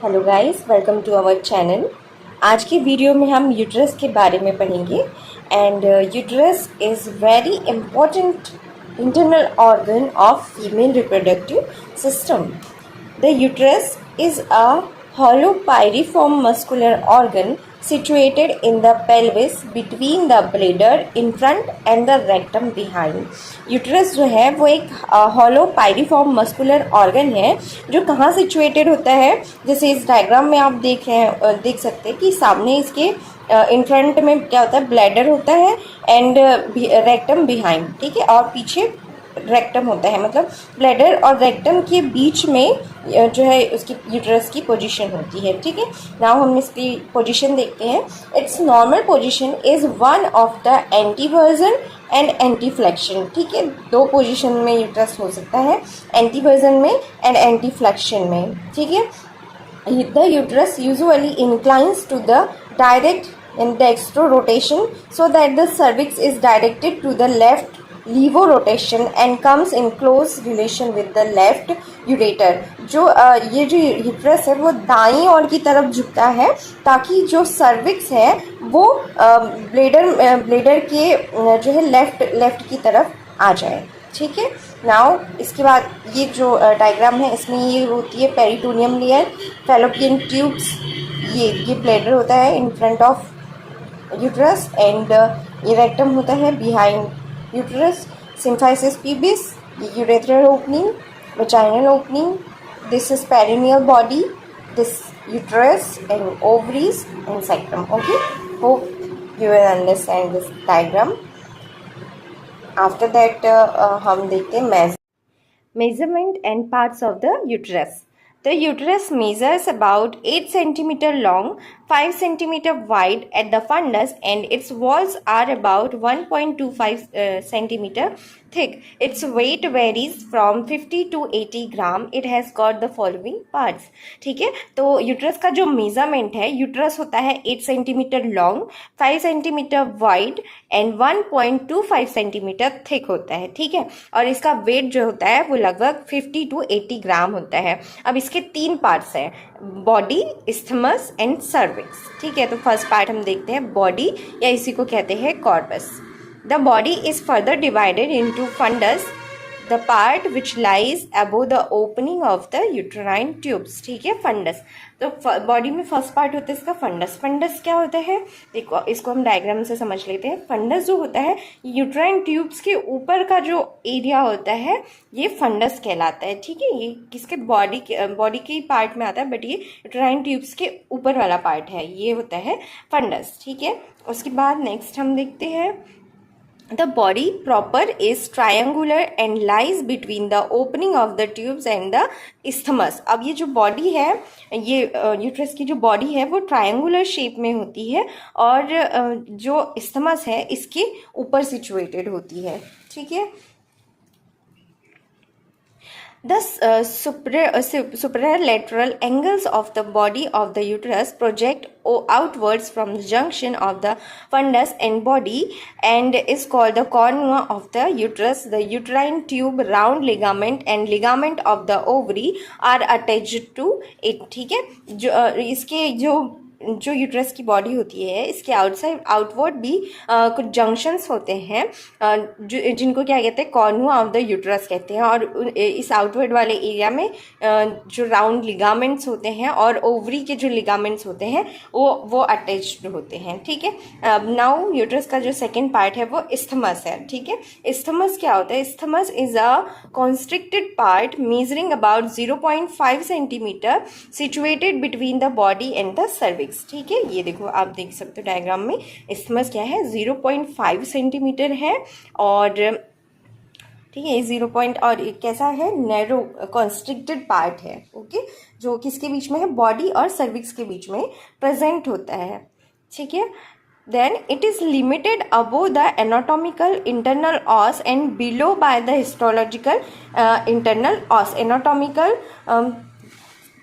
Hello guys, welcome to our channel. आज की video में हम यूट्रस के बारे में पढ़ेंगे। And uterus is very important internal organ of female reproductive system. The uterus is a hollow pyriform muscular organ situated in the pelvis between the bladder in front and the rectum behind. Uterus जो है वो एक hollow पायरिफॉर्म muscular organ है जो कहाँ situated होता है। जैसे इस डायग्राम में आप देख सकते हैं कि सामने इसके इन फ्रंट में क्या होता है, ब्लैडर होता है एंड रेक्टम बिहाइंड, ठीक है, और पीछे रेक्टम होता है। मतलब ब्लैडर और रेक्टम के बीच में जो है उसकी यूट्रस की पोजीशन होती है, ठीक है। नाउ हम इसकी पोजीशन देखते हैं। It's normal position is one of the एंटीवर्जन and एंटीफ्लेक्शन, ठीक है। दो पोजीशन में यूट्रस हो सकता है, एंटीवर्जन में एंड एंटीफ्लेक्शन में, ठीक है। The uterus usually inclines to the direct and dextro rotation so that the cervix is directed to the left levo rotation and comes in close relation with the left ureter। जो ये जो uterus है वो दाईं ओर की तरफ झुकता है ताकि जो सर्विक्स है वो ब्लेडर के जो है लेफ्ट की तरफ आ जाए, ठीक है। नाउ इसके बाद ये जो डायग्राम है इसमें ये होती है पेरिटोनियम लेयर, फैलोपियन ट्यूब्स, ये ब्लैडर होता है in front of uterus and ये रेक्टम होता है behind uterus, symphysis pubis, urethral opening, vaginal opening, this is perineal body, this uterus and ovaries and septum. Okay, hope you will understand this diagram. After that हम देखते हैं measurement and parts of the uterus. The uterus measures about 8 cm long, 5 cm wide at the fundus, and its walls are about 1.25 cm thick. Its weight varies from 50 to 80 gram. It has got the following parts, ठीक है। तो uterus का जो measurement है, uterus होता है 8 centimetre long, 5 centimetre wide and 1.25 centimetre thick होता है, ठीक है। और इसका वेट जो होता है वो लगभग 50 to 80 ग्राम होता है। अब इसके 3 पार्ट्स हैं, बॉडी, इस्थमस एंड सर्विक्स, ठीक है। तो फर्स्ट पार्ट हम देखते हैं बॉडी, या इसी को कहते हैं corpus. The body is further divided into fundus, the part which lies above the opening of the uterine tubes, ठीक है, फंडस। तो बॉडी में फर्स्ट पार्ट होता है इसका फंडस। फंडस क्या होता है, देखो इसको हम डायग्राम से समझ लेते हैं। फंडस जो होता है यूट्राइन ट्यूब्स के ऊपर का जो एरिया होता है ये फंडस कहलाता है, ठीक है। ये किसके बॉडी के पार्ट में आता है, बट ये यूट्राइन ट्यूब्स के ऊपर वाला पार्ट है, ये होता है फंडस, ठीक है। उसके बाद नेक्स्ट हम देखते हैं The body proper is triangular and lies between the opening of the tubes and the isthmus। अब ये जो बॉडी है, ये यूट्रस की जो बॉडी है वो ट्रायंगुलर शेप में होती है और जो isthmus है इसके ऊपर सिचुएटेड होती है, ठीक है। The superior lateral angles of the body of the uterus project outwards from the junction of the fundus and body and is called the cornua of the uterus. The uterine tube, round ligament and ligament of the ovary are attached to it, ठीक है। जो इसके जो uterus की body होती है इसके outward भी कुछ जंक्शंस होते हैं जिनको क्या कहते हैं, कॉर्नुआ ऑफ द यूट्रस कहते हैं। और इस आउटवर्ड वाले एरिया में जो राउंड लिगामेंट्स होते हैं और ओवरी के जो लिगामेंट्स होते हैं वो अटैच्ड होते हैं, ठीक है। नाउ यूट्रस का जो सेकेंड पार्ट है वो इस्थमस है, ठीक है। इस्थमस क्या होता है, isthmus is a constricted part measuring about 0.5 centimetre situated between the body and the cervix, ठीक है। ये देखो आप देख सकते हो डायग्राम में, इस्थमस क्या है 0.5 सेंटीमीटर है और ठीक है 0 पॉइंट, और कैसा है, नैरो कॉन्स्ट्रिक्टेड पार्ट है, ओके, जो किसके बीच में है, बॉडी और सर्विक्स के बीच में प्रेजेंट होता है, ठीक है। Then it is limited above the anatomical internal os and below by the histological internal os। anatomical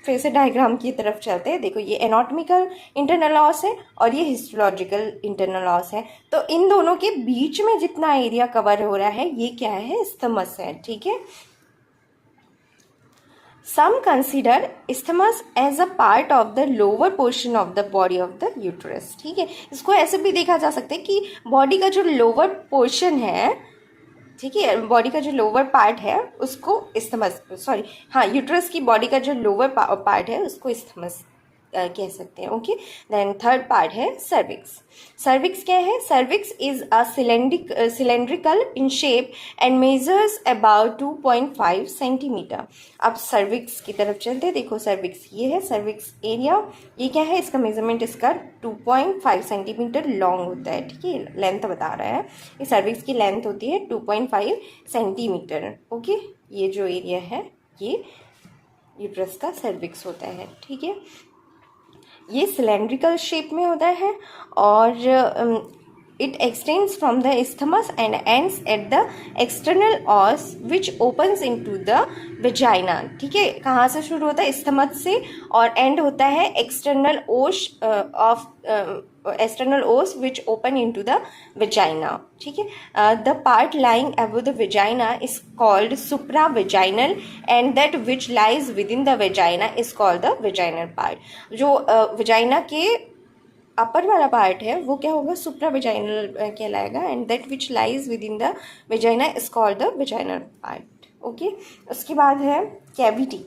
फिर से डायग्राम की तरफ चलते हैं। देखो ये एनाटॉमिकल इंटरनल ऑस है और ये हिस्टोलॉजिकल इंटरनल ऑस है, तो इन दोनों के बीच में जितना एरिया कवर हो रहा है ये क्या है, इस्थमस है, ठीक है। Some consider isthmus as a part of the lower portion of the body of the uterus. ठीक है, इसको ऐसे भी देखा जा सकता है कि बॉडी का जो लोअर पोर्शन है, ठीक है, बॉडी का जो लोअर पार्ट है उसको isthmus, सॉरी हाँ, यूट्रस की बॉडी का जो लोअर पार्ट है उसको isthmus कह सकते हैं. ओके, देन थर्ड पार्ट है सर्विक्स. सर्विक्स क्या है? Cervix is a cylindrical in shape and measures about 2.5 centimetre. अब सर्विक्स की तरफ चलते हैं. देखो सर्विक्स ये है, सर्विक्स एरिया ये क्या है, इसका मेजरमेंट इसका 2.5 सेंटीमीटर लॉन्ग होता है. ठीक है, लेंथ बता रहा है, ये सर्विक्स की लेंथ होती है 2.5 सेंटीमीटर. ओके, ये जो एरिया है ये यूट्रस का सर्विक्स होता है. ठीक है, ये सिलेंड्रिकल शेप में होता है और it extends from the isthmus and ends at the external os which opens into the vagina. ठीक है, कहाँ से शुरू होता है? isthmus से, और एंड होता है external os which open into the vagina. ठीक है, the part lying above the vagina is called supravaginal and that which lies within the vagina is called the vaginal part. जो vagina के अपर वाला part है वो क्या होगा? सुप्रावेजाइनल कहलाएगा, and that which lies with in the vagina is called the vaginal part. Okay, उसके बाद है cavity.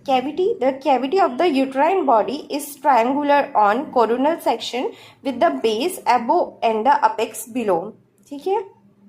Cavity. The cavity of the uterine body is triangular on coronal section with the base above and the apex below. ठीक है,